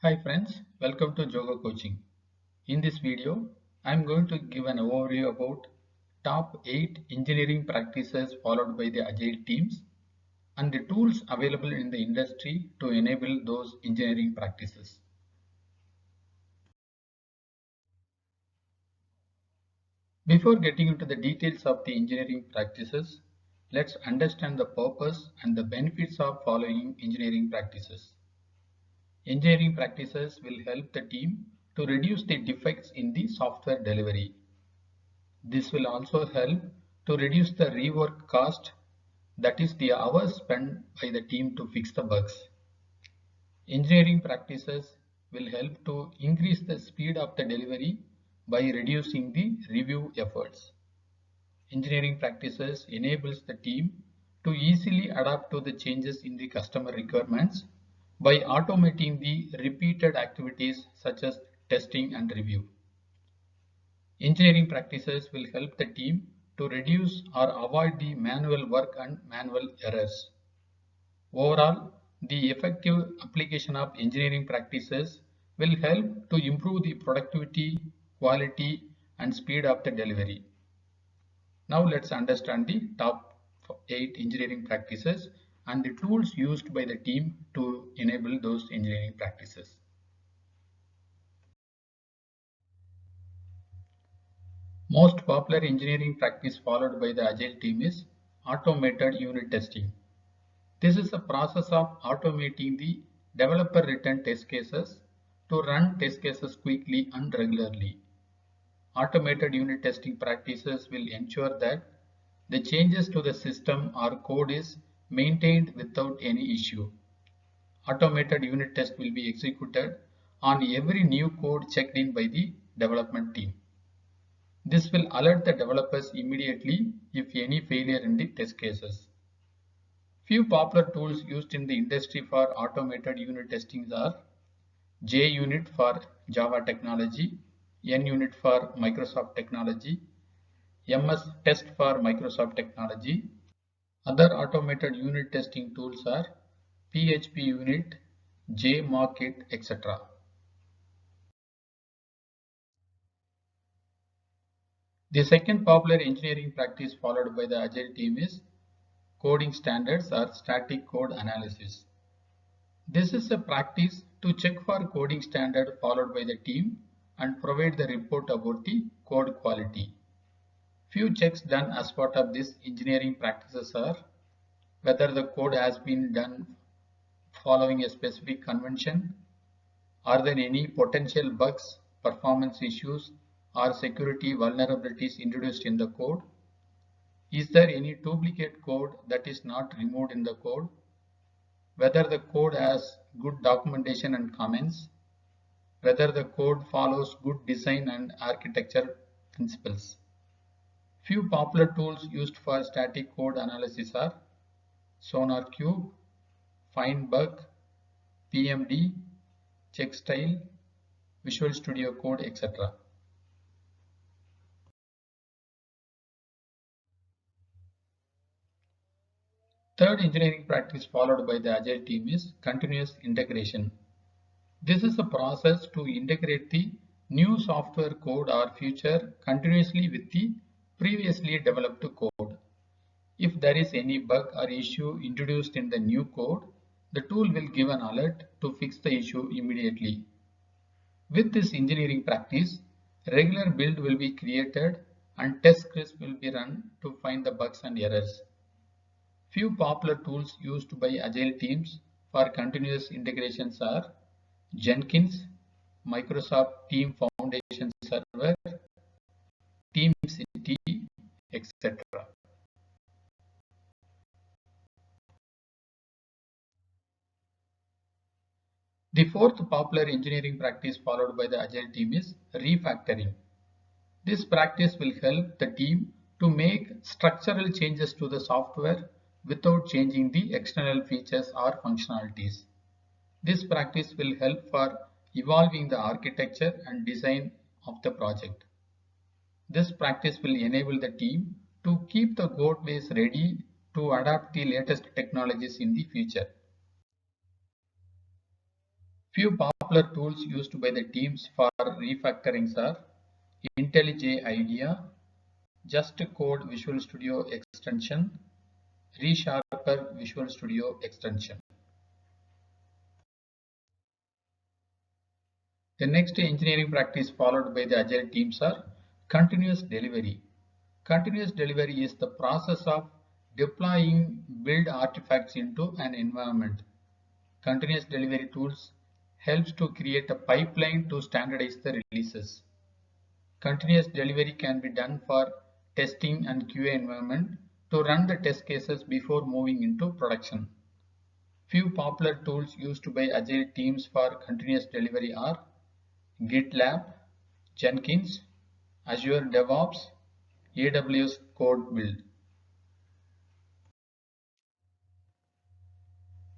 Hi friends, welcome to Yoga Coaching. In this video, I am going to give an overview about top 8 engineering practices followed by the Agile teams and the tools available in the industry to enable those engineering practices. Before getting into the details of the engineering practices, let's understand the purpose and the benefits of following engineering practices. Engineering practices will help the team to reduce the defects in the software delivery. This will also help to reduce the rework cost, that is the hours spent by the team to fix the bugs. Engineering practices will help to increase the speed of the delivery by reducing the review efforts. Engineering practices enables the team to easily adapt to the changes in the customer requirements by automating the repeated activities such as testing and review. Engineering practices will help the team to reduce or avoid the manual work and manual errors. Overall, the effective application of engineering practices will help to improve the productivity, quality, and speed of the delivery. Now let's understand the top 8 engineering practices and the tools used by the team to enable those engineering practices. Most popular engineering practice followed by the Agile team is automated unit testing. This is a process of automating the developer written test cases to run test cases quickly and regularly. Automated unit testing practices will ensure that the changes to the system or code is maintained without any issue. Automated unit test will be executed on every new code checked in by the development team. This will alert the developers immediately if any failure in the test cases. Few popular tools used in the industry for automated unit testing are JUnit for Java technology, NUnit for Microsoft technology, MS Test for Microsoft technology. Other automated unit testing tools are PHP Unit, JMarket, etc. The second popular engineering practice followed by the Agile team is coding standards or static code analysis. This is a practice to check for coding standard followed by the team and provide the report about the code quality. Few checks done as part of this engineering practices are whether the code has been done following a specific convention, are there any potential bugs, performance issues, or security vulnerabilities introduced in the code, is there any duplicate code that is not removed in the code, whether the code has good documentation and comments, whether the code follows good design and architecture principles. Few popular tools used for static code analysis are SonarQube, FindBug, PMD, CheckStyle, Visual Studio Code, etc. Third engineering practice followed by the Agile team is continuous integration. This is a process to integrate the new software code or feature continuously with the previously developed code. If there is any bug or issue introduced in the new code, the tool will give an alert to fix the issue immediately. With this engineering practice, regular build will be created and test scripts will be run to find the bugs and errors. Few popular tools used by Agile teams for continuous integrations are Jenkins, Microsoft Team Foundation Server, TeamCity, etc. The fourth popular engineering practice followed by the Agile team is refactoring. This practice will help the team to make structural changes to the software without changing the external features or functionalities. This practice will help for evolving the architecture and design of the project. This practice will enable the team to keep the code base ready to adapt the latest technologies in the future. Few popular tools used by the teams for refactorings are IntelliJ IDEA, Just Code Visual Studio Extension, ReSharper Visual Studio Extension. The next engineering practice followed by the agile teams are continuous delivery. Continuous delivery is the process of deploying build artifacts into an environment. Continuous delivery tools helps to create a pipeline to standardize the releases. Continuous delivery can be done for testing and QA environment to run the test cases before moving into production. Few popular tools used by agile teams for continuous delivery are GitLab, Jenkins, Azure DevOps, AWS Code Build.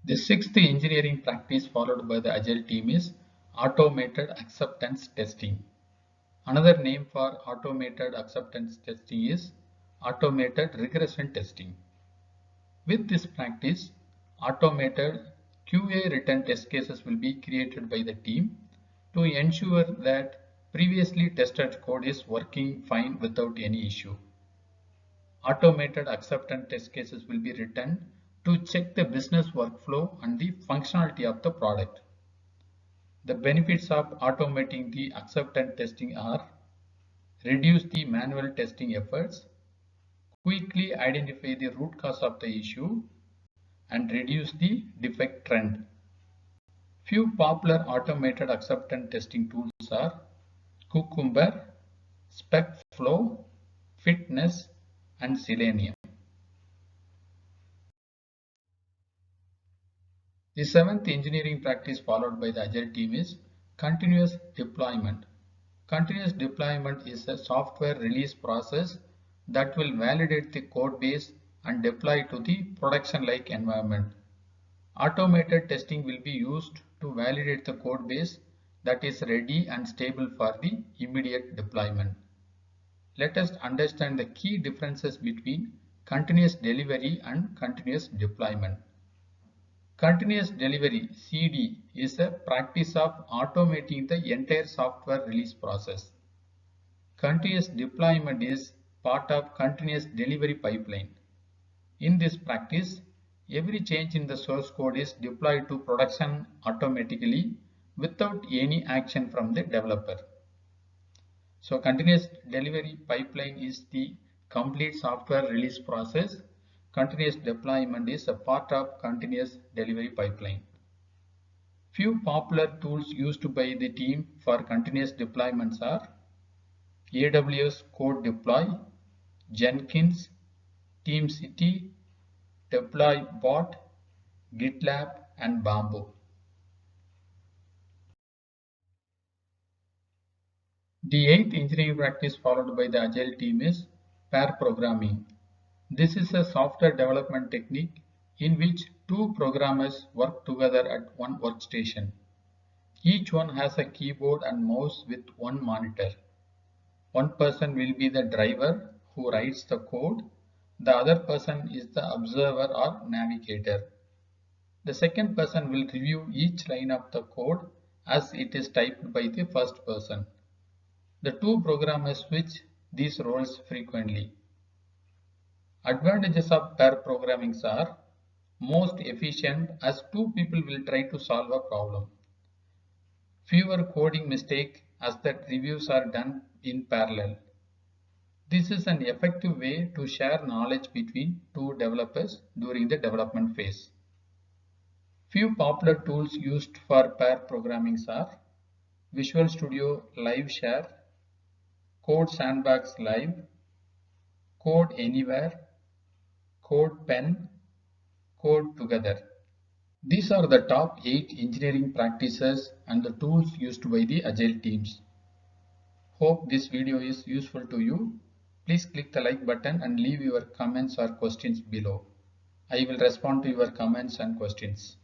The sixth engineering practice followed by the agile team is automated acceptance testing. Another name for automated acceptance testing is automated regression testing. With this practice, automated QA written test cases will be created by the team to ensure that previously tested code is working fine without any issue. Automated acceptance test cases will be written to check the business workflow and the functionality of the product. The benefits of automating the acceptance testing are reduce the manual testing efforts, quickly identify the root cause of the issue, and reduce the defect trend. Few popular automated acceptance testing tools are Cucumber, SpecFlow, Fitness, and Selenium. The seventh engineering practice followed by the agile team is continuous deployment. Continuous deployment is a software release process that will validate the code base and deploy to the production-like environment. Automated testing will be used to validate the code base that is ready and stable for the immediate deployment. Let us understand the key differences between continuous delivery and continuous deployment. Continuous delivery (CD) is a practice of automating the entire software release process. Continuous deployment is part of continuous delivery pipeline. In this practice, every change in the source code is deployed to production automatically without any action from the developer. So continuous delivery pipeline is the complete software release process. Continuous deployment is a part of continuous delivery pipeline. Few popular tools used by the team for continuous deployments are AWS Code Deploy, Jenkins, TeamCity, DeployBot, GitLab, and Bamboo. The eighth engineering practice followed by the agile team is pair programming. This is a software development technique in which two programmers work together at one workstation. Each one has a keyboard and mouse with one monitor. One person will be the driver who writes the code. The other person is the observer or navigator. The second person will review each line of the code as it is typed by the first person. The two programmers switch these roles frequently. Advantages of pair programming are most efficient as two people will try to solve a problem. Fewer coding mistakes as that reviews are done in parallel. This is an effective way to share knowledge between two developers during the development phase. Few popular tools used for pair programming are Visual Studio Live Share, Code Sandbox Live, Code Anywhere, Code Pen, Code Together. These are the top 8 engineering practices and the tools used by the agile teams. Hope this video is useful to you. Please click the like button and leave your comments or questions below. I will respond to your comments and questions.